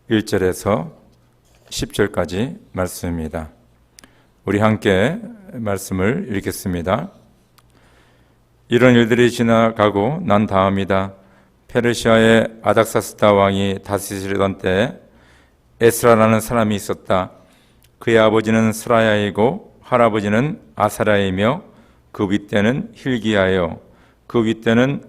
1절에서 10절까지 말씀입니다. 우리 함께 말씀을 읽겠습니다. 이런 일들이 지나가고 난 다음이다. 페르시아의 아닥사스다 왕이 다스리던 때 에스라라는 사람이 있었다. 그의 아버지는 스라야이고 할아버지는 아사랴이며 그 윗대는 hil기야요 그 윗대는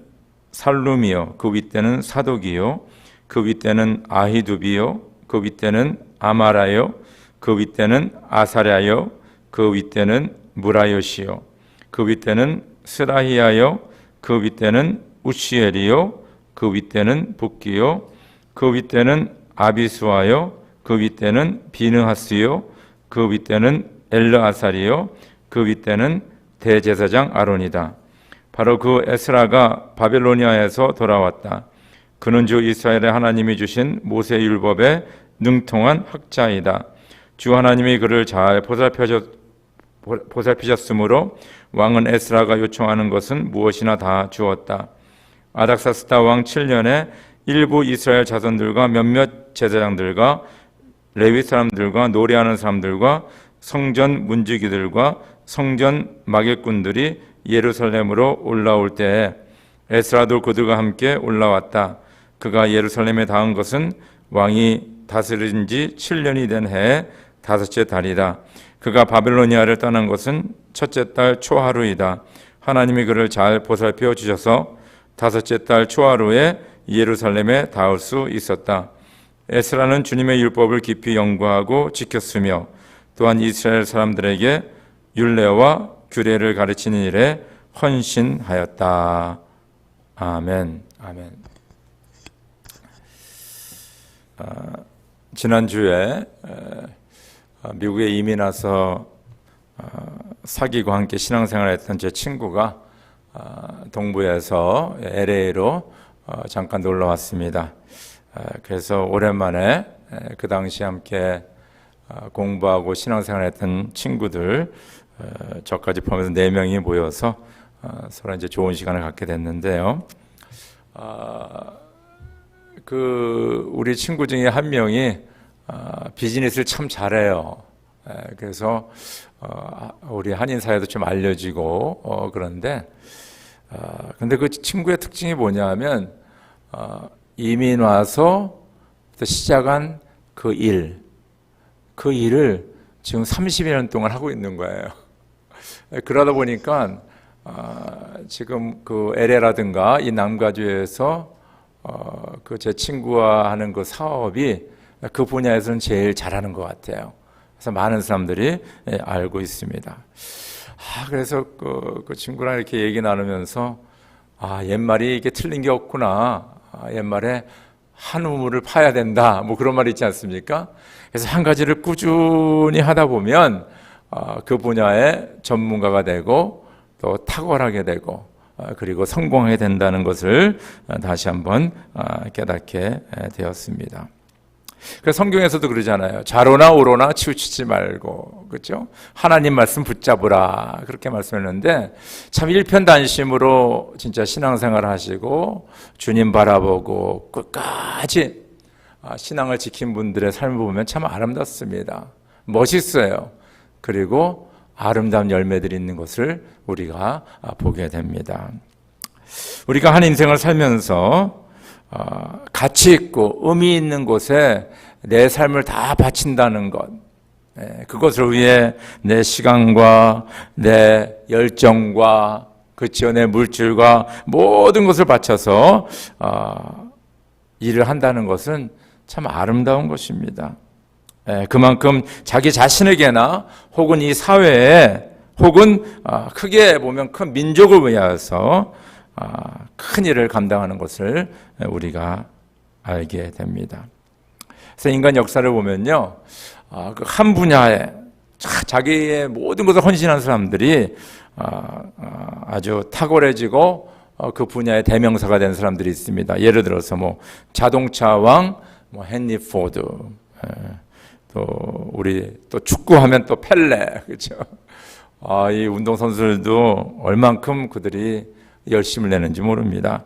살룸이요 그 윗대는 사독이요 그 윗대는 아히두비요 그 윗대는 아마라요 그 윗대는 아사랴요 그 윗대는 무라요시요 그 윗대는 스라히야요 그 윗대는 우시엘이요 그 윗대는 붓기요 그 윗대는 아비수아요 그 윗대는 비느하스요 그 윗대는 엘르아살이요 그 윗대는 대제사장 아론이다. 바로 그 에스라가 바벨로니아에서 돌아왔다. 그는 주 이스라엘의 하나님이 주신 모세 율법에 능통한 학자이다. 주 하나님이 그를 잘 보살피셨으므로 왕은 에스라가 요청하는 것은 무엇이나 다 주었다. 아닥사스다 왕 7년에 일부 이스라엘 자손들과 몇몇 제사장들과 레위 사람들과 노래하는 사람들과 성전 문지기들과 성전 마객꾼들이 예루살렘으로 올라올 때에 에스라도 그들과 함께 올라왔다. 그가 예루살렘에 닿은 것은 왕이 다스린 지 7년이 된 해의 다섯째 달이다. 그가 바벨로니아를 떠난 것은 첫째 달 초하루이다. 하나님이 그를 잘 보살펴 주셔서 다섯째 달 초하루에 예루살렘에 닿을 수 있었다. 에스라는 주님의 율법을 깊이 연구하고 지켰으며 또한 이스라엘 사람들에게 율례와 규례를 가르치는 일에 헌신하였다. 아멘. 아멘. 지난주에 미국에 이민 와서 사귀고 함께 신앙생활했던 제 친구가 동부에서 LA로 잠깐 놀러 왔습니다. 그래서 오랜만에 그 당시 함께 공부하고 신앙생활했던 친구들 저까지 포함해서 4명이 모여서 서로 이제 좋은 시간을 갖게 됐는데요. 그 우리 친구 중에 한 명이 비즈니스를 참 잘해요. 그래서 우리 한인 사회도 좀 알려지고 그런데 근데 그 친구의 특징이 뭐냐면 이민 와서 시작한 그 일을 지금 30여 년 동안 하고 있는 거예요. 그러다 보니까 지금 그 LA라든가 이 남가주에서 그 제 친구와 하는 그 사업이 그 분야에서는 제일 잘하는 것 같아요. 그래서 많은 사람들이 알고 있습니다. 그래서 그 친구랑 이렇게 얘기 나누면서 옛말이 이게 틀린 게 없구나. 옛말에 한 우물을 파야 된다. 뭐 그런 말이 있지 않습니까? 그래서 한 가지를 꾸준히 하다 보면 그 분야의 전문가가 되고 또 탁월하게 되고 그리고 성공하게 된다는 것을 다시 한번 깨닫게 되었습니다. 그래서 성경에서도 그러잖아요. 좌로나 우로나 치우치지 말고, 그렇죠? 하나님 말씀 붙잡으라 그렇게 말씀했는데 참 일편단심으로 진짜 신앙생활 하시고 주님 바라보고 끝까지 신앙을 지킨 분들의 삶을 보면 참 아름답습니다. 멋있어요. 그리고 아름다운 열매들이 있는 것을 우리가 보게 됩니다. 우리가 한 인생을 살면서 가치 있고 의미 있는 곳에 내 삶을 다 바친다는 것, 그것을 위해 내 시간과 내 열정과 그치요, 내 물질과 모든 것을 바쳐서 일을 한다는 것은 참 아름다운 것입니다. 그만큼 자기 자신에게나 혹은 이 사회에 혹은 크게 보면 큰 민족을 위하여서 큰 일을 감당하는 것을 우리가 알게 됩니다. 그래서 인간 역사를 보면요, 한 분야에 자기의 모든 것을 헌신한 사람들이 아주 탁월해지고 그 분야의 대명사가 된 사람들이 있습니다. 예를 들어서 뭐 자동차 왕 헨리 포드, 또 우리 또 축구하면 또 펠레, 그렇죠? 이 운동 선수들도 얼만큼 그들이 열심을 내는지 모릅니다.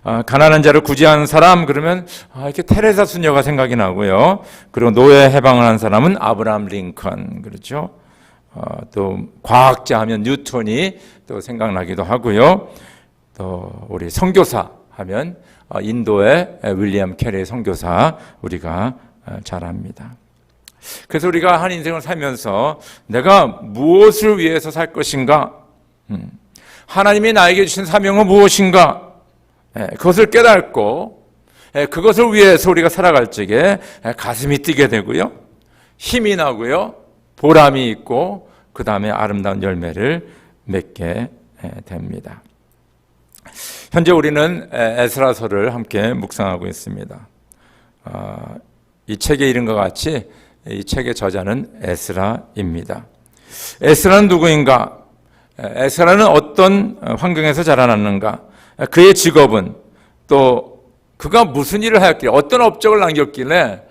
가난한 자를 구제하는 사람 그러면 이렇게 테레사 수녀가 생각이 나고요. 그리고 노예 해방을 한 사람은 아브라함 링컨, 그렇죠. 또 과학자 하면 뉴턴이 또 생각나기도 하고요. 또 우리 선교사 하면 인도의 윌리엄 캐리 선교사 우리가 잘 압니다. 그래서 우리가 한 인생을 살면서 내가 무엇을 위해서 살 것인가, 하나님이 나에게 주신 사명은 무엇인가, 그것을 깨닫고 그것을 위해서 우리가 살아갈 적에 가슴이 뛰게 되고요, 힘이 나고요, 보람이 있고 그 다음에 아름다운 열매를 맺게 됩니다. 현재 우리는 에스라서를 함께 묵상하고 있습니다. 이 책의 이름과 같이 이 책의 저자는 에스라입니다. 에스라는 누구인가? 에스라는 어떤 환경에서 자라났는가? 그의 직업은, 또 그가 무슨 일을 하였길래, 어떤 업적을 남겼길래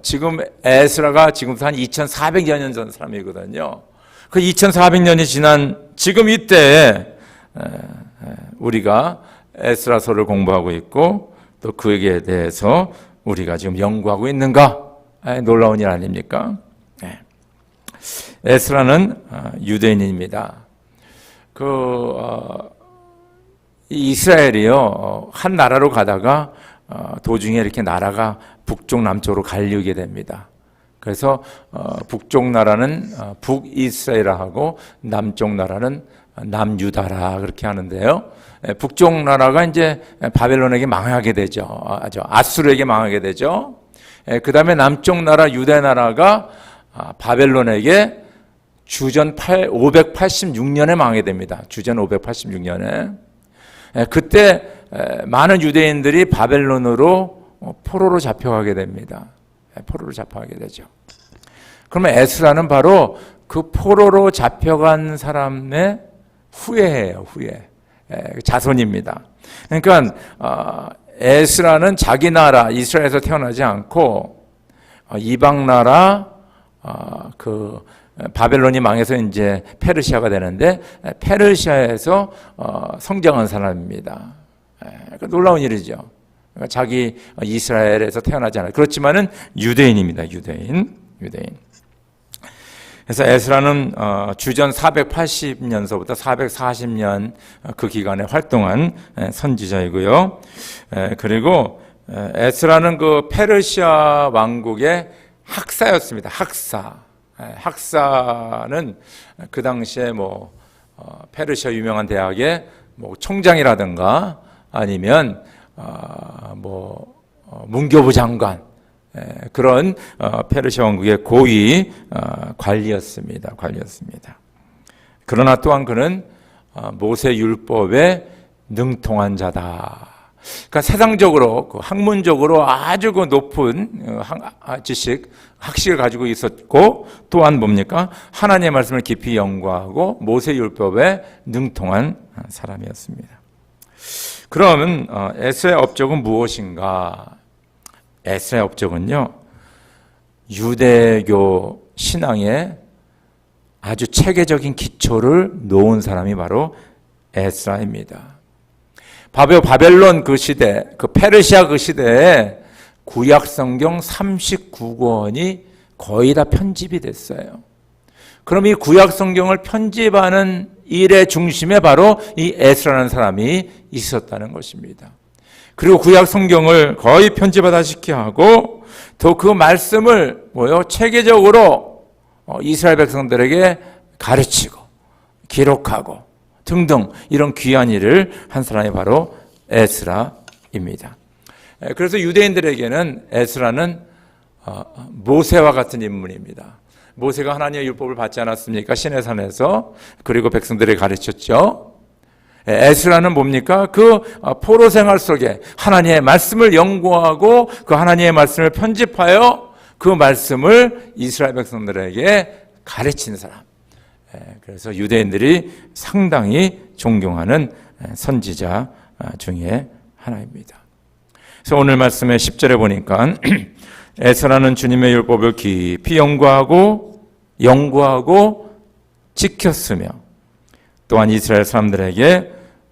지금 에스라가 지금부터 한 2400여 년 전 사람이거든요. 그 2400년이 지난 지금 이때에 우리가 에스라서를 공부하고 있고 또 그에게 대해서 우리가 지금 연구하고 있는가? 놀라운 일 아닙니까? 에스라는 유대인입니다. 이스라엘이요, 한 나라로 가다가 도중에 이렇게 나라가 북쪽 남쪽으로 갈리게 됩니다. 그래서 북쪽 나라는 북이스라엘이라 하고 남쪽 나라는 남유다라 그렇게 하는데요. 북쪽 나라가 이제 바벨론에게 망하게 되죠. 아수르에게 망하게 되죠. 그 다음에 남쪽 나라 유대 나라가 바벨론에게 주전 586년에 망하게 됩니다. 주전 586년에. 그때 많은 유대인들이 바벨론으로 포로로 잡혀가게 됩니다. 포로로 잡혀가게 되죠. 그러면 에스라는 바로 그 포로로 잡혀간 사람의 후예예요. 후예. 자손입니다. 그러니까 에스라는 자기 나라 이스라엘에서 태어나지 않고 이방 나라 바벨론이 망해서 이제 페르시아가 되는데 페르시아에서 성장한 사람입니다. 그러니까 놀라운 일이죠. 그러니까 자기 이스라엘에서 태어나지 않아요. 그렇지만은 유대인입니다. 유대인. 그래서 에스라는 주전 480년서부터 440년 그 기간에 활동한 선지자이고요. 그리고 에스라는 그 페르시아 왕국의 학사였습니다. 학사는 그 당시에 페르시아 유명한 대학의 총장이라든가 아니면 문교부 장관, 그런 페르시아 왕국의 고위 관리였습니다. 그러나 또한 그는 모세 율법에 능통한 자다. 그러니까 세상적으로 학문적으로 아주 높은 학식을 가지고 있었고, 또한 뭡니까? 하나님의 말씀을 깊이 연구하고 모세 율법에 능통한 사람이었습니다. 그러면 에스라의 업적은 무엇인가? 에스라의 업적은요, 유대교 신앙의 아주 체계적인 기초를 놓은 사람이 바로 에스라입니다. 바벨론 그 시대, 페르시아 그 시대에 구약 성경 39권이 거의 다 편집이 됐어요. 그럼 이 구약 성경을 편집하는 일의 중심에 바로 이 에스라라는 사람이 있었다는 것입니다. 그리고 구약 성경을 거의 편집하다시피 하고 또 그 말씀을 체계적으로 이스라엘 백성들에게 가르치고 기록하고 등등 이런 귀한 일을 한 사람이 바로 에스라입니다. 그래서 유대인들에게는 에스라는 모세와 같은 인물입니다. 모세가 하나님의 율법을 받지 않았습니까? 시내산에서. 그리고 백성들에게 가르쳤죠. 에스라는 뭡니까? 그 포로 생활 속에 하나님의 말씀을 연구하고 그 하나님의 말씀을 편집하여 그 말씀을 이스라엘 백성들에게 가르친 사람. 그래서 유대인들이 상당히 존경하는 선지자 중에 하나입니다. 그래서 오늘 말씀의 10절에 보니까 에스라는 주님의 율법을 깊이 연구하고 지켰으며 또한 이스라엘 사람들에게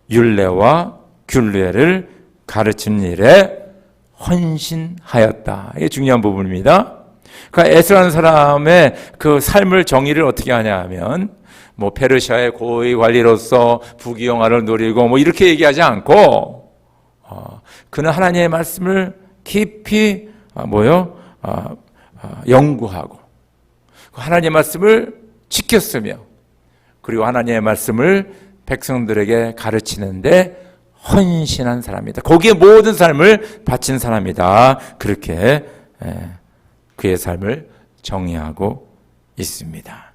율례와 균례를 가르치는 일에 헌신하였다. 이게 중요한 부분입니다. 그러니까 에스라는 사람의 그 삶을 정의를 어떻게 하냐 하면 뭐 페르시아의 고위 관리로서 부귀영화를 누리고 뭐 이렇게 얘기하지 않고 그는 하나님의 말씀을 깊이 연구하고 하나님의 말씀을 지켰으며 그리고 하나님의 말씀을 백성들에게 가르치는데 헌신한 사람이다. 거기에 모든 삶을 바친 사람이다. 그렇게 그의 삶을 정의하고 있습니다.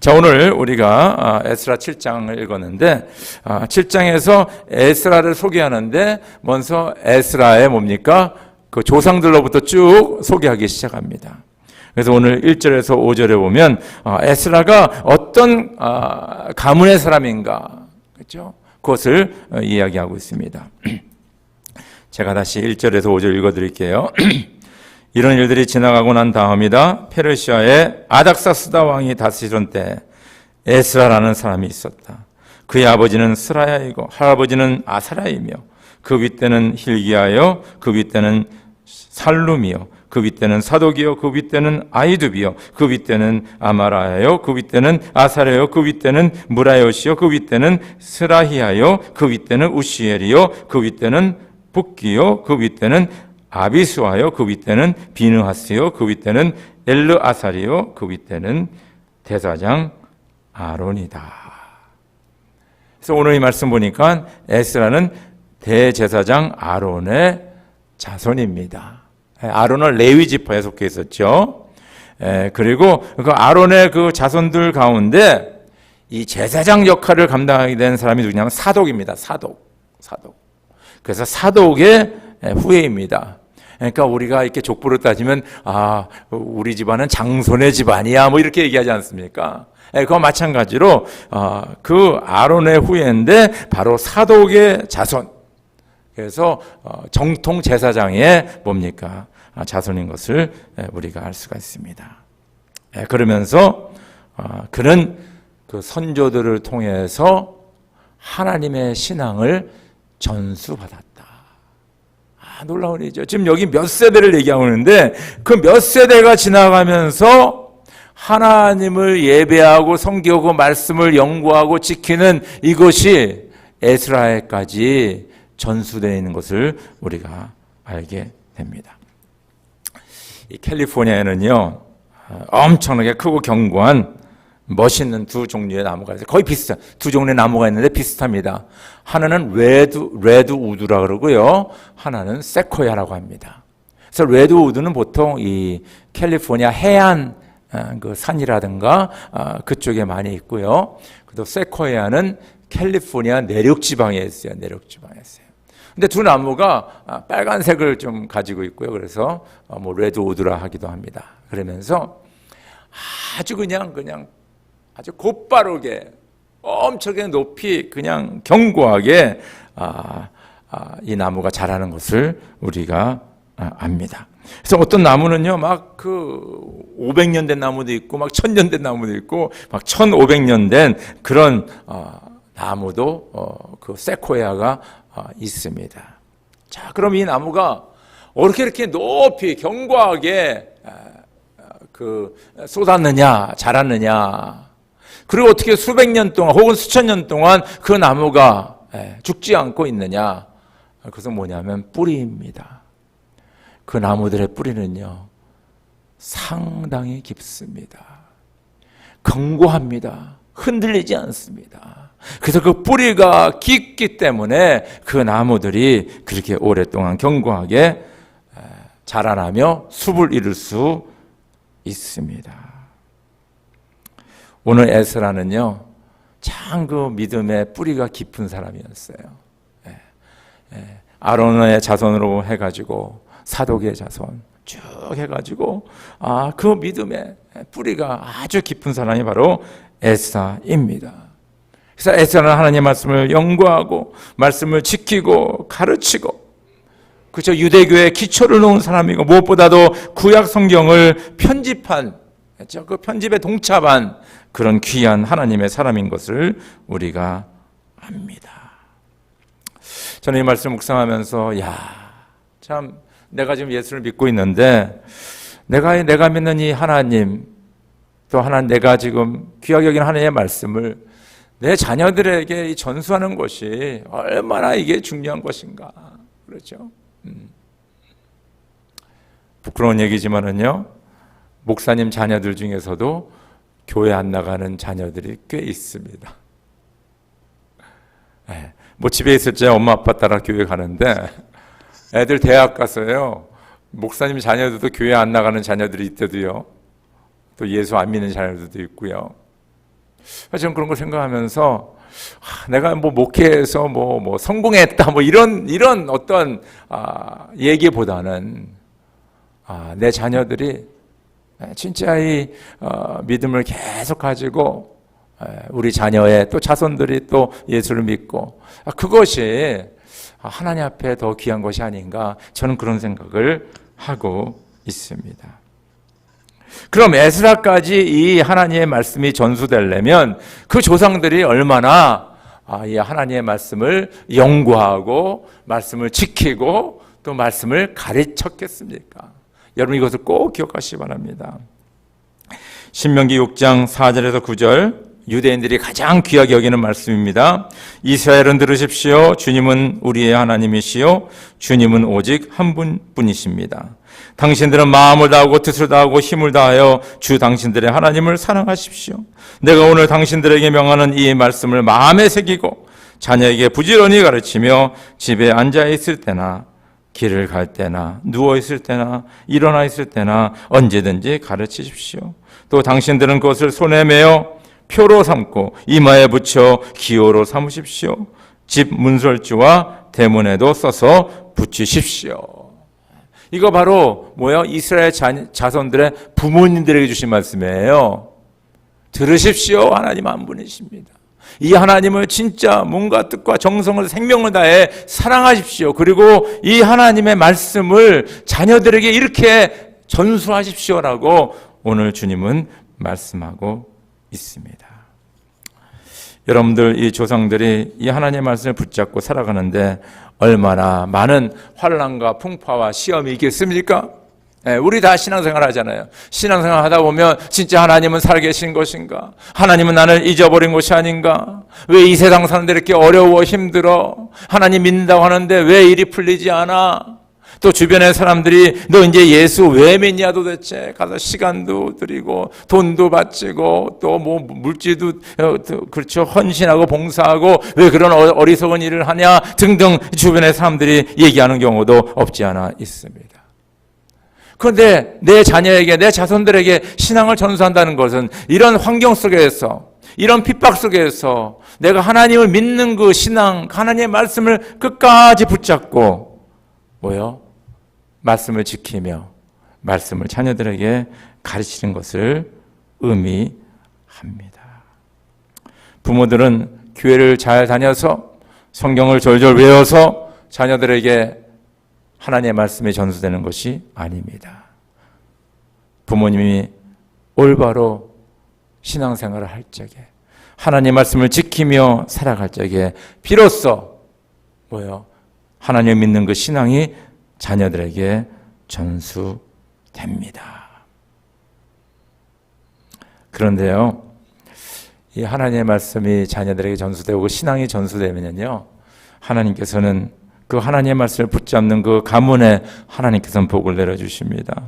자, 오늘 우리가 에스라 7장을 읽었는데 7장에서 에스라를 소개하는데 먼저 에스라의 뭡니까? 그 조상들로부터 쭉 소개하기 시작합니다. 그래서 오늘 1절에서 5절에 보면 에스라가 어떤 가문의 사람인가, 그렇죠? 그것을 이야기하고 있습니다. 제가 다시 1절에서 5절 읽어드릴게요. 이런 일들이 지나가고 난 다음이다. 페르시아의 아닥사스다 왕이 다스리던 때 에스라라는 사람이 있었다. 그의 아버지는 스라야이고 할아버지는 아사라이며 그 윗대는 힐기야요 그 윗대는 살룸이요 그 윗대는 사독이요 그 윗대는 아이두비요 그 윗대는 아마라야요 그 윗대는 아사레요 그 윗대는 무라요시요 그 윗대는 스라히야요 그 윗대는 우시엘이요 그 윗대는 북기요 그 윗대는 아비수아요 그 윗대는 비느하스요 그 윗대는 엘르아살이요 그 윗대는 대사장 아론이다. 그래서 오늘 이 말씀 보니까 에스라는 대제사장 아론의 자손입니다. 아론은 레위 지파에 속해 있었죠. 그리고 그 아론의 그 자손들 가운데 이 제사장 역할을 감당하게 된 사람이 누구냐면 사독입니다. 사독. 그래서 사독의 후예입니다. 그러니까 우리가 이렇게 족보를 따지면 우리 집안은 장손의 집안이야 뭐 이렇게 얘기하지 않습니까? 그와 마찬가지로 그 아론의 후예인데 바로 사독의 자손. 그래서 정통 제사장의 뭡니까? 자손인 것을 우리가 알 수가 있습니다. 그러면서 그는 그 선조들을 통해서 하나님의 신앙을 전수받았다. 놀라운 일이죠. 지금 여기 몇 세대를 얘기하고 있는데 그 몇 세대가 지나가면서 하나님을 예배하고 섬기고 말씀을 연구하고 지키는 이것이 에스라에까지 전수되어 있는 것을 우리가 알게 됩니다. 이 캘리포니아에는요 엄청나게 크고 견고한 멋있는 두 종류의 나무가 있어요. 거의 비슷해요. 두 종류의 나무가 있는데 비슷합니다. 하나는 레드우드라고 그러고요. 하나는 세코야라고 합니다. 그래서 레드우드는 보통 이 캘리포니아 해안 그 산이라든가 그쪽에 많이 있고요. 그리고 세코야는 캘리포니아 내륙 지방에 있어요. 내륙 지방에 있어요. 근데 두 나무가 빨간색을 좀 가지고 있고요. 그래서 뭐 레드우드라 하기도 합니다. 그러면서 아주 그냥 아주 곧바르게 엄청나게 높이 그냥 견고하게 이 나무가 자라는 것을 우리가 압니다. 그래서 어떤 나무는요 막 그 500년 된 나무도 있고 막 1000년 된 나무도 있고 막 1500년 된 그런 나무도 그 세코야가 있습니다. 자, 그럼 이 나무가 어떻게 이렇게 높이 견고하게 그 쏟았느냐, 자랐느냐? 그리고 어떻게 수백 년 동안 혹은 수천 년 동안 그 나무가 죽지 않고 있느냐? 그것은 뭐냐면 뿌리입니다. 그 나무들의 뿌리는요 상당히 깊습니다. 견고합니다. 흔들리지 않습니다. 그래서 그 뿌리가 깊기 때문에 그 나무들이 그렇게 오랫동안 견고하게 자라나며 숲을 이룰 수 있습니다. 오늘 에스라는요 참 그 믿음의 뿌리가 깊은 사람이었어요. 아론의 자손으로 해가지고 사독의 자손 쭉 해가지고 그 믿음의 뿌리가 아주 깊은 사람이 바로 에스라입니다. 그래서 에스라는 하나님의 말씀을 연구하고 말씀을 지키고 가르치고 그렇죠. 유대교의 기초를 놓은 사람이고 무엇보다도 구약 성경을 편집한 그렇죠? 그 편집에 동참한 그런 귀한 하나님의 사람인 것을 우리가 압니다. 저는 이 말씀을 묵상하면서 참 내가 지금 예수를 믿고 있는데 내가 믿는 이 하나님, 또 내가 지금 귀하게 여기는 하나님의 말씀을 내 자녀들에게 전수하는 것이 얼마나 이게 중요한 것인가. 그렇죠? 부끄러운 얘기지만은요, 목사님 자녀들 중에서도 교회 안 나가는 자녀들이 꽤 있습니다. 뭐 집에 있을 때 엄마 아빠 따라 교회 가는데 애들 대학 가서요, 목사님 자녀들도 교회 안 나가는 자녀들이 있대도요, 또 예수 안 믿는 자녀들도 있고요. 저는 그런 걸 생각하면서 내가 뭐 목회에서 뭐 성공했다 뭐 이런 어떤 얘기보다는 내 자녀들이 진짜 이 믿음을 계속 가지고 우리 자녀의 또 자손들이 또 예수를 믿고 그것이 하나님 앞에 더 귀한 것이 아닌가, 저는 그런 생각을 하고 있습니다. 그럼 에스라까지 이 하나님의 말씀이 전수되려면 그 조상들이 얼마나 이 하나님의 말씀을 연구하고 말씀을 지키고 또 말씀을 가르쳤겠습니까? 여러분 이것을 꼭 기억하시기 바랍니다. 신명기 6장 4절에서 9절, 유대인들이 가장 귀하게 여기는 말씀입니다. 이스라엘은 들으십시오. 주님은 우리의 하나님이시요 주님은 오직 한 분뿐이십니다. 당신들은 마음을 다하고 뜻을 다하고 힘을 다하여 주 당신들의 하나님을 사랑하십시오. 내가 오늘 당신들에게 명하는 이 말씀을 마음에 새기고 자녀에게 부지런히 가르치며 집에 앉아 있을 때나 길을 갈 때나 누워 있을 때나 일어나 있을 때나 언제든지 가르치십시오. 또 당신들은 그것을 손에 메어 표로 삼고 이마에 붙여 기호로 삼으십시오. 집 문설주와 대문에도 써서 붙이십시오. 이거 바로 뭐예요? 이스라엘 자손들의 부모님들에게 주신 말씀이에요. 들으십시오. 하나님 한 분이십니다. 이 하나님을 진짜 몸과 뜻과 정성을 생명을 다해 사랑하십시오. 그리고 이 하나님의 말씀을 자녀들에게 이렇게 전수하십시오라고 오늘 주님은 말씀하고 있습니다. 여러분들 이 조상들이 이 하나님의 말씀을 붙잡고 살아가는데 얼마나 많은 환난과 풍파와 시험이 있겠습니까? 우리 다 신앙생활 하잖아요. 신앙생활 하다 보면 진짜 하나님은 살아계신 것인가? 하나님은 나를 잊어버린 것이 아닌가? 왜 이 세상 사는데 이렇게 어려워 힘들어? 하나님 믿는다고 하는데 왜 일이 풀리지 않아? 또 주변의 사람들이 너 이제 예수 왜 믿냐 도대체? 가서 시간도 드리고 돈도 바치고 또 뭐 물질도 그렇죠, 헌신하고 봉사하고 왜 그런 어리석은 일을 하냐 등등 주변의 사람들이 얘기하는 경우도 없지 않아 있습니다. 그런데 내 자녀에게, 내 자손들에게 신앙을 전수한다는 것은 이런 환경 속에서, 이런 핍박 속에서 내가 하나님을 믿는 그 신앙, 하나님의 말씀을 끝까지 붙잡고 말씀을 지키며 말씀을 자녀들에게 가르치는 것을 의미합니다. 부모들은 교회를 잘 다녀서 성경을 졸졸 외워서 자녀들에게 하나님의 말씀이 전수되는 것이 아닙니다. 부모님이 올바로 신앙생활을 할 적에, 하나님의 말씀을 지키며 살아갈 적에 비로소 하나님을 믿는 그 신앙이 자녀들에게 전수됩니다. 그런데요, 이 하나님의 말씀이 자녀들에게 전수되고 신앙이 전수되면요, 하나님께서는 그 하나님의 말씀을 붙잡는 그 가문에 하나님께서는 복을 내려주십니다.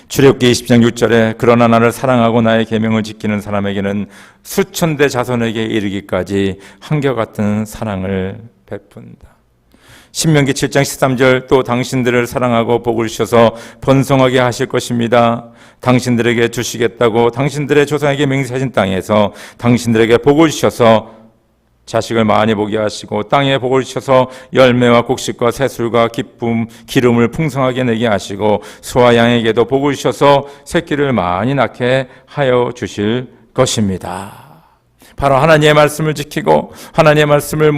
출애굽기 20장 6절에 그러나 나를 사랑하고 나의 계명을 지키는 사람에게는 수천 대 자손에게 이르기까지 한결같은 사랑을 베푼다. 신명기 7장 13절 또 당신들을 사랑하고 복을 주셔서 번성하게 하실 것입니다. 당신들에게 주시겠다고 당신들의 조상에게 맹세하신 땅에서 당신들에게 복을 주셔서 자식을 많이 보게 하시고 땅에 복을 주셔서 열매와 곡식과 새술과 기쁨, 기름을 풍성하게 내게 하시고 소와 양에게도 복을 주셔서 새끼를 많이 낳게 하여 주실 것입니다. 바로 하나님의 말씀을 지키고 하나님의 말씀을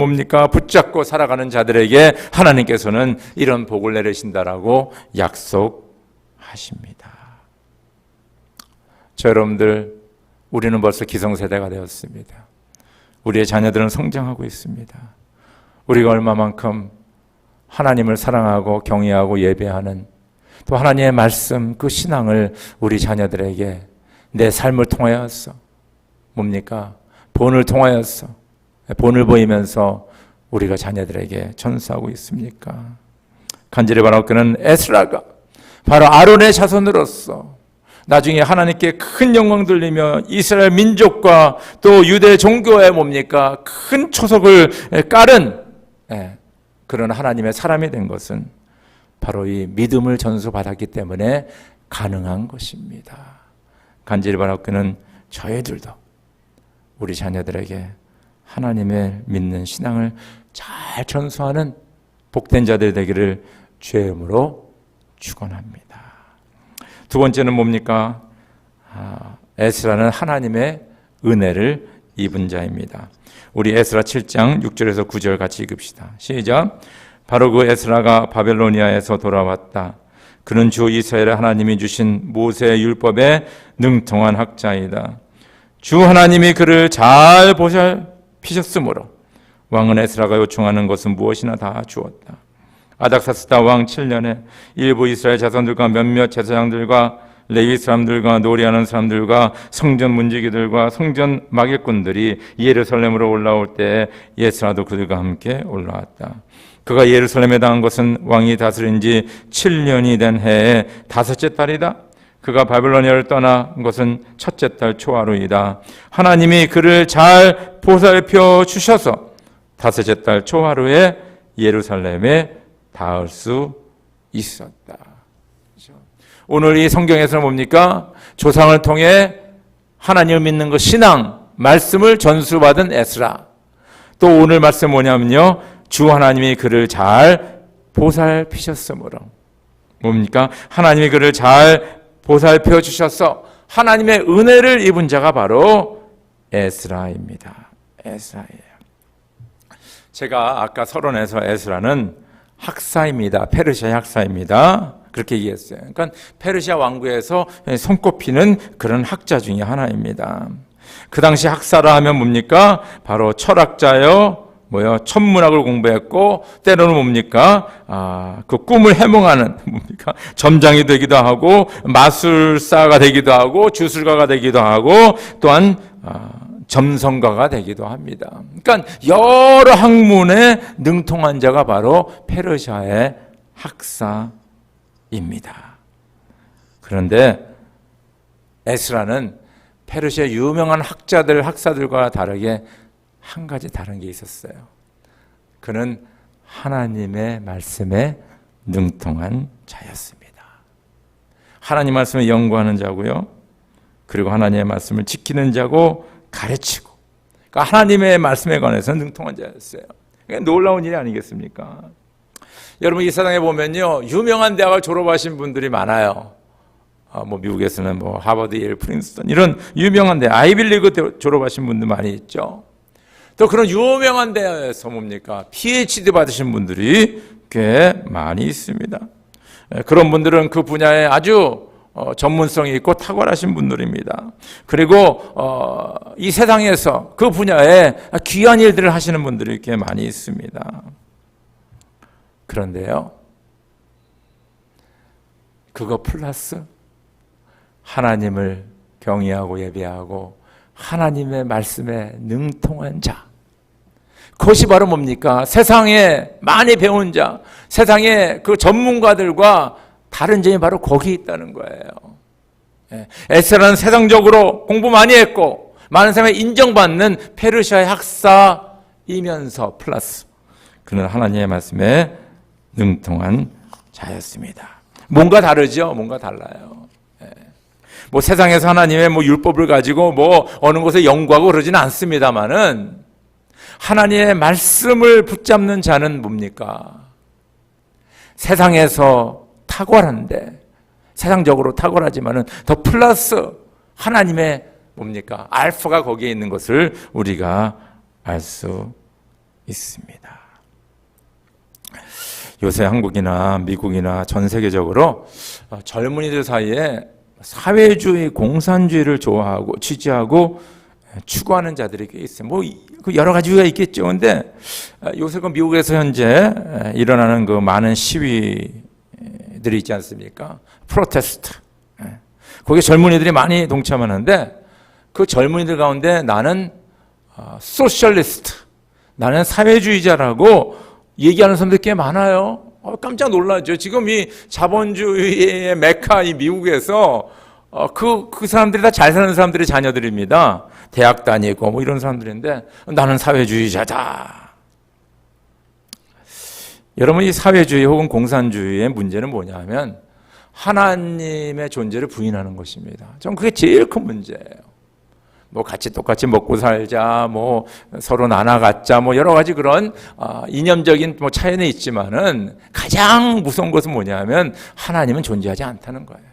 붙잡고 살아가는 자들에게 하나님께서는 이런 복을 내리신다라고 약속하십니다. 저 여러분들, 우리는 벌써 기성세대가 되었습니다. 우리의 자녀들은 성장하고 있습니다. 우리가 얼마만큼 하나님을 사랑하고 경외하고 예배하는 또 하나님의 말씀 그 신앙을 우리 자녀들에게 내 삶을 통하여서 뭡니까? 본을 통하여서 본을 보이면서 우리가 자녀들에게 전수하고 있습니까? 간절히 바라옵기는 에스라가 바로 아론의 자손으로서 나중에 하나님께 큰 영광 돌리며 이스라엘 민족과 또 유대 종교에 뭡니까? 큰 초석을 깔은 그런 하나님의 사람이 된 것은 바로 이 믿음을 전수받았기 때문에 가능한 것입니다. 간절히 바라옵기는 저희들도 우리 자녀들에게 하나님의 믿는 신앙을 잘 전수하는 복된 자들 되기를 주의 이름으로 축원합니다. 두 번째는 뭡니까? 에스라는 하나님의 은혜를 입은 자입니다. 우리 에스라 7장 6절에서 9절 같이 읽읍시다. 시작. 바로 그 에스라가 바벨로니아에서 돌아왔다. 그는 주 이스라엘의 하나님이 주신 모세의 율법에 능통한 학자이다. 주 하나님이 그를 잘 보살피셨으므로 왕은 에스라가 요청하는 것은 무엇이나 다 주었다. 아닥사스다 왕 7년에 일부 이스라엘 자손들과 몇몇 제사장들과 레위 사람들과 노래하는 사람들과 성전 문지기들과 성전 마길꾼들이 예루살렘으로 올라올 때 에스라도 그들과 함께 올라왔다. 그가 예루살렘에 당한 것은 왕이 다스린 지 7년이 된 해의 다섯째 달이다. 그가 바벨로니아를 떠난 것은 첫째 달 초하루이다. 하나님이 그를 잘 보살펴 주셔서 다섯째 달 초하루에 예루살렘에 닿을 수 있었다. 오늘 이 성경에서는 뭡니까? 조상을 통해 하나님을 믿는 것, 신앙, 말씀을 전수받은 에스라. 또 오늘 말씀 뭐냐면요. 주 하나님이 그를 잘 보살피셨으므로. 뭡니까? 하나님이 그를 잘 보살펴 주셔서 하나님의 은혜를 입은 자가 바로 에스라입니다. 에스라예요. 제가 아까 서론에서 에스라는 학사입니다. 페르시아의 학사입니다. 그렇게 얘기했어요. 그러니까 페르시아 왕국에서 손꼽히는 그런 학자 중에 하나입니다. 그 당시 학사라 하면 뭡니까? 바로 철학자요. 천문학을 공부했고 때로는 뭡니까? 그 꿈을 해몽하는 뭡니까? 점장이 되기도 하고 마술사가 되기도 하고 주술가가 되기도 하고 또한 점성가가 되기도 합니다. 그러니까 여러 학문에 능통한 자가 바로 페르시아의 학사입니다. 그런데 에스라는 페르시아 유명한 학사들과 다르게 한 가지 다른 게 있었어요. 그는 하나님의 말씀에 능통한 자였습니다. 하나님 말씀에 연구하는 자고요. 그리고 하나님의 말씀을 지키는 자고 가르치고, 그러니까 하나님의 말씀에 관해서 능통한 자였어요. 놀라운 일이 아니겠습니까? 여러분 이 세상에 보면요 유명한 대학을 졸업하신 분들이 많아요. 미국에서는 하버드, 예일, 프린스턴 이런 유명한 대학, 아이빌리그 졸업하신 분들 많이 있죠. 또 그런 유명한 대학에서 뭡니까? PhD 받으신 분들이 꽤 많이 있습니다. 그런 분들은 그 분야에 아주 전문성이 있고 탁월하신 분들입니다. 그리고 이 세상에서 그 분야에 귀한 일들을 하시는 분들이 꽤 많이 있습니다. 그런데요, 그거 플러스 하나님을 경외하고 예배하고 하나님의 말씀에 능통한 자, 그것이 바로 뭡니까? 세상에 많이 배운 자, 세상의 그 전문가들과 다른 점이 바로 거기 있다는 거예요. 에스라는 세상적으로 공부 많이 했고 많은 사람이 인정받는 페르시아의 학사이면서 플러스 그는 하나님의 말씀에 능통한 자였습니다. 뭔가 다르죠? 뭔가 달라요. 세상에서 하나님의 율법을 가지고 어느 곳에 연구하고 그러지는 않습니다만은 하나님의 말씀을 붙잡는 자는 뭡니까? 세상에서 탁월한데, 세상적으로 탁월하지만은 더 플러스 하나님의 뭡니까? 알파가 거기에 있는 것을 우리가 알 수 있습니다. 요새 한국이나 미국이나 전 세계적으로 젊은이들 사이에 사회주의, 공산주의를 좋아하고 지지하고 추구하는 자들이 꽤 있어요. 그 여러 가지 이유가 있겠죠. 근데 요새 그 미국에서 현재 일어나는 그 많은 시위들이 있지 않습니까? 프로테스트. 거기에 젊은이들이 많이 동참하는데 그 젊은이들 가운데 나는 소셜리스트, 나는 사회주의자라고 얘기하는 사람들이 꽤 많아요. 깜짝 놀라죠. 지금 이 자본주의의 메카 이 미국에서 그 사람들이 다 잘 사는 사람들의 자녀들입니다. 대학 다니고 뭐 이런 사람들인데 나는 사회주의자다. 여러분, 이 사회주의 혹은 공산주의의 문제는 뭐냐면 하나님의 존재를 부인하는 것입니다. 전 그게 제일 큰 문제예요. 뭐 같이 똑같이 먹고 살자, 뭐 서로 나눠 갖자, 뭐 여러 가지 그런 이념적인 뭐 차이는 있지만은 가장 무서운 것은 뭐냐면 하나님은 존재하지 않다는 거예요.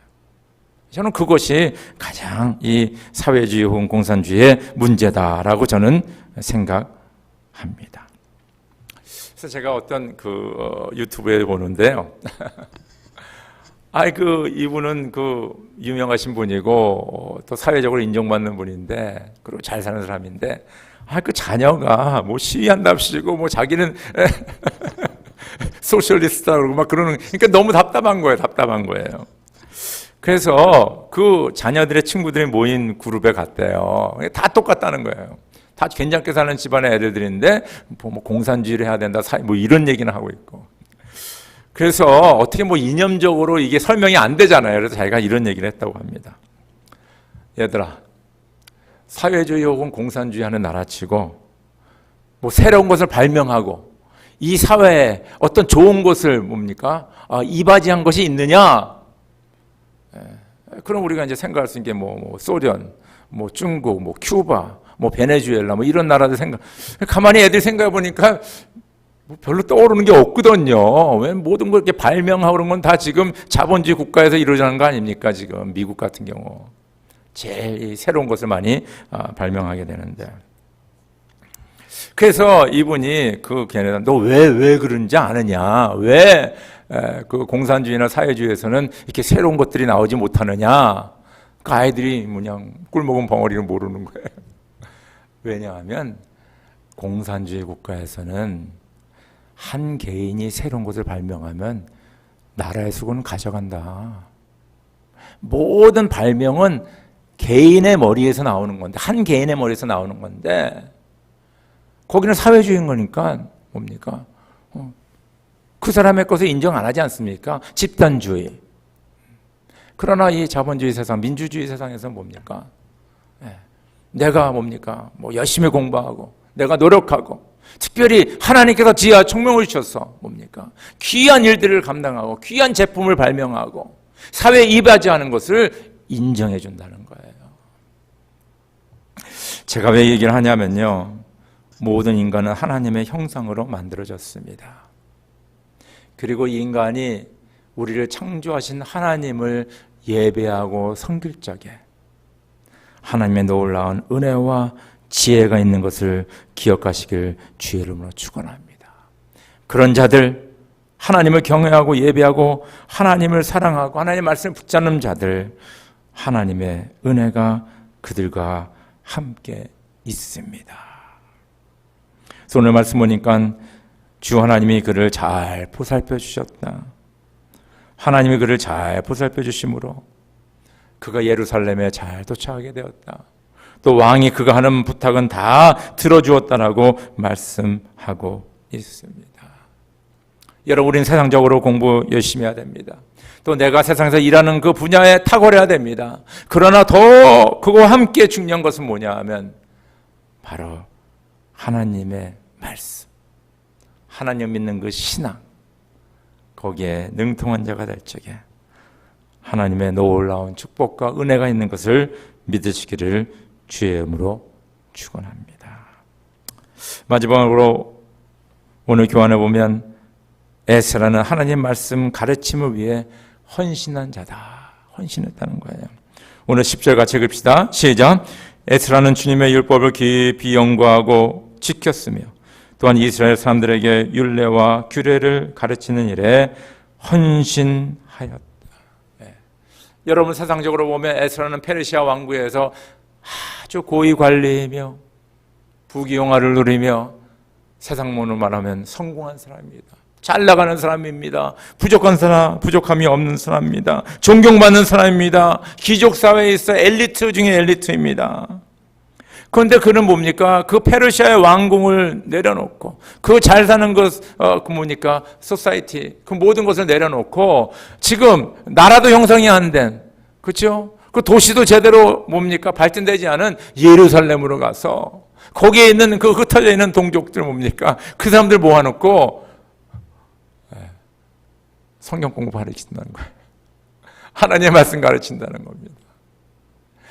저는 그것이 가장 이 사회주의 혹은 공산주의의 문제다라고 저는 생각합니다. 그래서 제가 어떤 유튜브에 보는데요. 이분은 유명하신 분이고 또 사회적으로 인정받는 분인데 그리고 잘 사는 사람인데 그 자녀가 뭐 시위한답시고 뭐 자기는 소셜리스트라고 그러고 막 그러는, 그러니까 너무 답답한 거예요. 그래서 그 자녀들의 친구들이 모인 그룹에 갔대요. 다 똑같다는 거예요. 다 괜찮게 사는 집안의 애들인데 뭐 공산주의를 해야 된다, 뭐 이런 얘기는 하고 있고. 그래서 어떻게 뭐 이념적으로 이게 설명이 안 되잖아요. 그래서 자기가 이런 얘기를 했다고 합니다. 얘들아, 사회주의 혹은 공산주의 하는 나라치고 뭐 새로운 것을 발명하고 이 사회에 어떤 좋은 것을 뭡니까? 이바지한 것이 있느냐? 그럼 우리가 이제 생각할 수 있는 게 뭐 소련, 뭐 중국, 뭐 큐바, 뭐 베네수엘라, 뭐 이런 나라들 가만히 애들 생각해 보니까 뭐 별로 떠오르는 게 없거든요. 왜 모든 걸 이렇게 발명하고 그런 건 다 지금 자본주의 국가에서 이루어지는 거 아닙니까? 지금 미국 같은 경우 제일 새로운 것을 많이 발명하게 되는데. 그래서 이분이 걔네들 너 왜 그런지 아느냐? 왜 그 공산주의나 사회주의에서는 이렇게 새로운 것들이 나오지 못하느냐? 그 아이들이 그냥 꿀먹은 벙어리를 모르는 거예요. 왜냐하면 공산주의 국가에서는 한 개인이 새로운 것을 발명하면 나라의 수고는 가져간다. 모든 발명은 개인의 머리에서 나오는 건데, 한 개인의 머리에서 나오는 건데, 거기는 사회주의인 거니까 뭡니까? 그 사람의 것을 인정 안 하지 않습니까? 집단주의. 그러나 이 자본주의 세상, 민주주의 세상에서 뭡니까? 내가 뭡니까? 뭐 열심히 공부하고, 내가 노력하고, 특별히 하나님께서 지혜와 총명을 주셔서 뭡니까? 귀한 일들을 감당하고, 귀한 제품을 발명하고, 사회에 이바지하는 것을 인정해 준다는 거예요. 제가 왜 얘기를 하냐면요. 모든 인간은 하나님의 형상으로 만들어졌습니다. 그리고 이 인간이 우리를 창조하신 하나님을 예배하고 섬길 적에 하나님의 놀라운 은혜와 지혜가 있는 것을 기억하시길 주의 이름으로 축원합니다. 그런 자들, 하나님을 경외하고 예배하고 하나님을 사랑하고 하나님의 말씀을 붙잡는 자들, 하나님의 은혜가 그들과 함께 있습니다. 그래서 오늘 말씀 보니까 주 하나님이 그를 잘 보살펴 주셨다. 하나님이 그를 잘 보살펴 주심으로 그가 예루살렘에 잘 도착하게 되었다. 또 왕이 그가 하는 부탁은 다 들어주었다라고 말씀하고 있습니다. 여러분, 우리는 세상적으로 공부 열심히 해야 됩니다. 또 내가 세상에서 일하는 그 분야에 탁월해야 됩니다. 그러나 더 그거와 함께 중요한 것은 뭐냐 하면 바로 하나님의 말씀, 하나님 믿는 그 신앙, 거기에 능통한 자가 될 적에 하나님의 놀라운 축복과 은혜가 있는 것을 믿으시기를 주의 이름으로 축원합니다. 마지막으로 오늘 교환해 보면 에스라는 하나님 말씀 가르침을 위해 헌신한 자다. 헌신했다는 거예요. 오늘 10절 같이 읽읍시다. 시작. 에스라는 주님의 율법을 깊이 연구하고 지켰으며 또한 이스라엘 사람들에게 율례와 규례를 가르치는 일에 헌신하였다. 네. 여러분, 세상적으로 보면 에스라는 페르시아 왕국에서 아주 고위 관리이며 부귀영화를 누리며 세상문으로 말하면 성공한 사람입니다. 잘 나가는 사람입니다. 부족한 사람, 부족함이 없는 사람입니다. 존경받는 사람입니다. 기족사회에 있어 엘리트 중에 엘리트입니다. 그런데 그는 뭡니까? 그 페르시아의 왕궁을 내려놓고 그 잘 사는 것, 그 뭡니까? 소사이티, 그 모든 것을 내려놓고 지금 나라도 형성이 안 된, 그렇죠? 그 도시도 제대로 뭡니까? 발전되지 않은 예루살렘으로 가서 거기에 있는 그 흩어져 있는 동족들 뭡니까? 그 사람들 모아놓고 성경 공부 가르친다는 거예요. 하나님의 말씀 가르친다는 겁니다.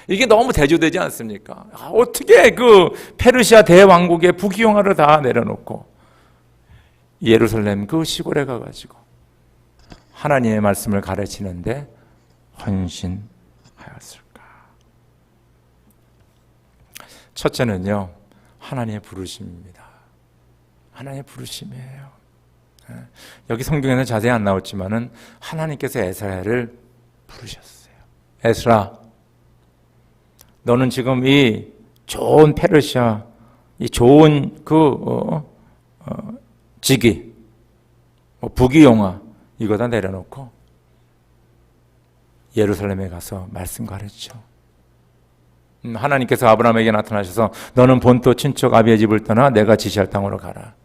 이게 너무 대조되지 않습니까? 어떻게 그 페르시아 대왕국의 부귀영화를 다 내려놓고 예루살렘 그 시골에 가가지고 하나님의 말씀을 가르치는데 헌신하였을까? 첫째는요, 하나님의 부르심입니다. 하나님의 부르심이에요. 여기 성경에는 자세히 안 나왔지만은 하나님께서 에스라를 부르셨어요. 에스라, 너는 지금 이 좋은 페르시아, 이 좋은 직위, 부귀영화 이거 다 내려놓고 예루살렘에 가서 말씀 가르쳐. 하나님께서 아브라함에게 나타나셔서 너는 본토 친척 아비의 집을 떠나 내가 지시할 땅으로 가라.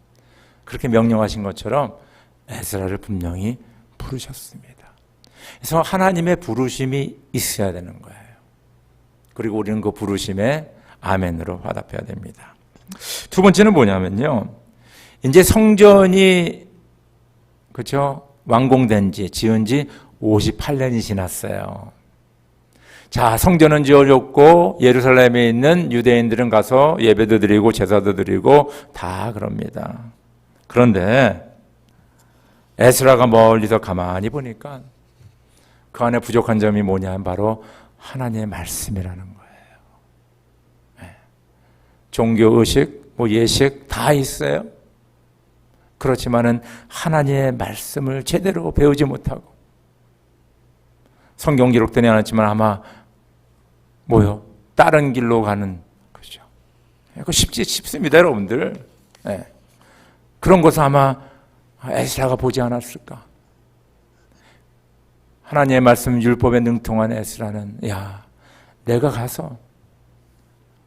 그렇게 명령하신 것처럼 에스라를 분명히 부르셨습니다. 그래서 하나님의 부르심이 있어야 되는 거예요. 그리고 우리는 그 부르심에 아멘으로 화답해야 됩니다. 두 번째는 뭐냐면요, 이제 성전이 그렇죠, 완공된 지, 지은 지 58년이 지났어요. 자, 성전은 지어졌고 예루살렘에 있는 유대인들은 가서 예배도 드리고 제사도 드리고 다 그럽니다. 그런데 에스라가 멀리서 가만히 보니까 그 안에 부족한 점이 뭐냐 하면 바로 하나님의 말씀이라는 거예요. 종교의식, 예식 다 있어요. 그렇지만은 하나님의 말씀을 제대로 배우지 못하고 성경 기록되지 않았지만 아마 다른 길로 가는 거죠. 그거 쉽습니다, 여러분들. 그런 것을 아마 에스라가 보지 않았을까? 하나님의 말씀 율법에 능통한 에스라는 내가 가서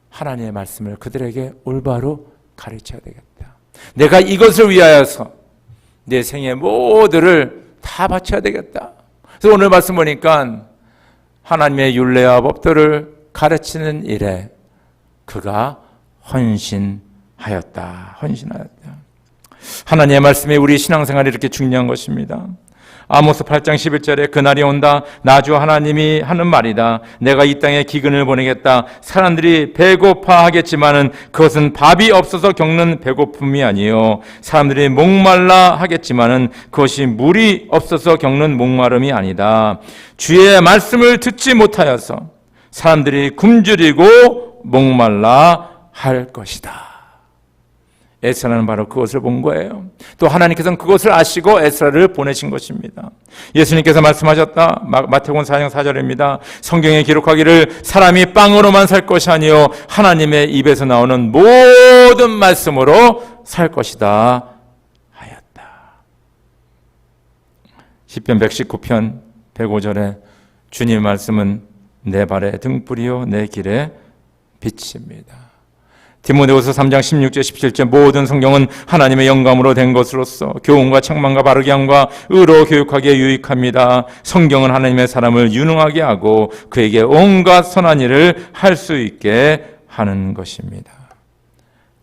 하나님의 말씀을 그들에게 올바로 가르쳐야 되겠다. 내가 이것을 위하여서 내 생의 모두를 다 바쳐야 되겠다. 그래서 오늘 말씀 보니까 하나님의 율례와 법도를 가르치는 일에 그가 헌신하였다. 하나님의 말씀이 우리 신앙생활이 이렇게 중요한 것입니다. 아모스 8장 11절에 그날이 온다. 나 주 하나님이 하는 말이다. 내가 이 땅에 기근을 보내겠다. 사람들이 배고파하겠지만은 그것은 밥이 없어서 겪는 배고픔이 아니요, 사람들이 목말라 하겠지만은 그것이 물이 없어서 겪는 목마름이 아니다. 주의 말씀을 듣지 못하여서 사람들이 굶주리고 목말라 할 것이다. 에스라는 바로 그것을 본 거예요. 또 하나님께서는 그것을 아시고 에스라를 보내신 것입니다. 예수님께서 말씀하셨다. 마태복음 4장 4절입니다. 성경에 기록하기를 사람이 빵으로만 살 것이 아니요 하나님의 입에서 나오는 모든 말씀으로 살 것이다 하였다. 시편 119편 105절에 주님의 말씀은 내 발의 등불이요 내 길의 빛입니다. 디모데후서 3장 16절 17절 모든 성경은 하나님의 영감으로 된 것으로서 교훈과 책망과 바르게 함과 의로 교육하기에 유익합니다. 성경은 하나님의 사람을 유능하게 하고 그에게 온갖 선한 일을 할 수 있게 하는 것입니다.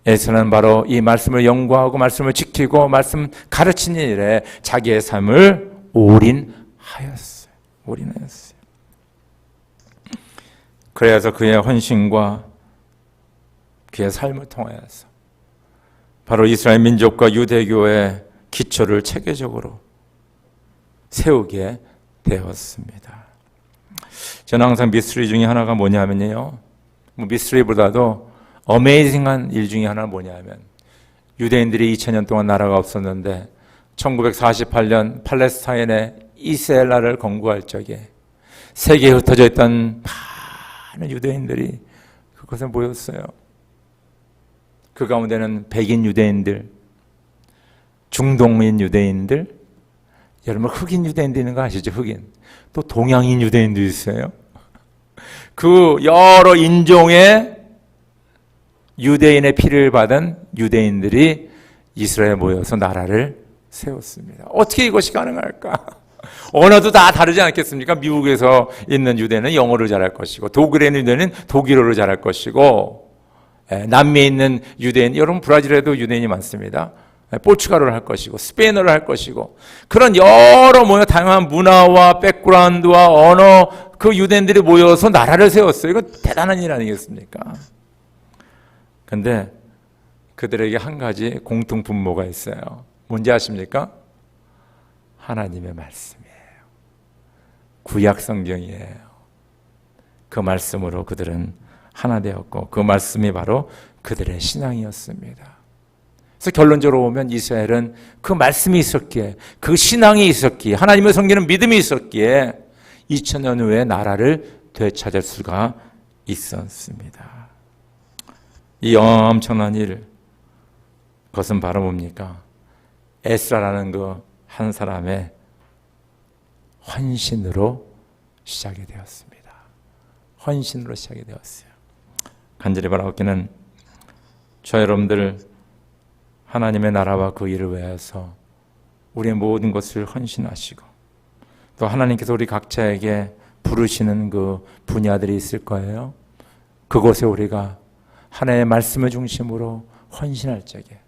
에스라는 바로 이 말씀을 연구하고 말씀을 지키고 말씀 가르치는 일에 자기의 삶을 올인하였어요. 그래서 그의 헌신과 그의 삶을 통하여서 바로 이스라엘 민족과 유대교의 기초를 체계적으로 세우게 되었습니다. 저는 항상 미스터리 중에 하나가 뭐냐면요, 미스터리보다도 어메이징한 일 중에 하나는 뭐냐면 유대인들이 2000년 동안 나라가 없었는데 1948년 팔레스타인의 이스라엘을 건국할 적에 세계에 흩어져 있던 많은 유대인들이 그것에 모였어요. 그 가운데는 백인 유대인들, 중동인 유대인들, 여러분 흑인 유대인도 있는 거 아시죠? 흑인. 또 동양인 유대인도 있어요. 그 여러 인종의 유대인의 피를 받은 유대인들이 이스라엘에 모여서 나라를 세웠습니다. 어떻게 이것이 가능할까? 언어도 다 다르지 않겠습니까? 미국에서 있는 유대는 영어를 잘할 것이고, 독일에 있는 유대는 독일어를 잘할 것이고, 남미에 있는 유대인, 여러분 브라질에도 유대인이 많습니다. 포르투갈어를 할 것이고, 스페인어를 할 것이고, 그런 여러 다양한 문화와 백그라운드와 언어, 그 유대인들이 모여서 나라를 세웠어요. 이거 대단한 일 아니겠습니까? 근데 그들에게 한 가지 공통 분모가 있어요. 뭔지 아십니까? 하나님의 말씀이에요. 구약 성경이에요. 그 말씀으로 그들은 하나 되었고, 그 말씀이 바로 그들의 신앙이었습니다. 그래서 결론적으로 보면 이스라엘은 그 말씀이 있었기에, 그 신앙이 있었기에, 하나님을 섬기는 믿음이 있었기에 2000년 후에 나라를 되찾을 수가 있었습니다. 이 엄청난 일, 그것은 바로 뭡니까? 에스라라는 그 한 사람의 헌신으로 시작이 되었습니다. 헌신으로 시작이 되었어요. 간절히 바라옵기는 저 여러분들 하나님의 나라와 그 일을 위해서 우리의 모든 것을 헌신하시고, 또 하나님께서 우리 각자에게 부르시는 그 분야들이 있을 거예요. 그곳에 우리가 하나님의 말씀을 중심으로 헌신할 적에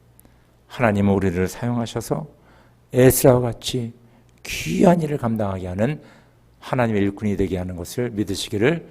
하나님은 우리를 사용하셔서 에스라와 같이 귀한 일을 감당하게 하는 하나님의 일꾼이 되게 하는 것을 믿으시기를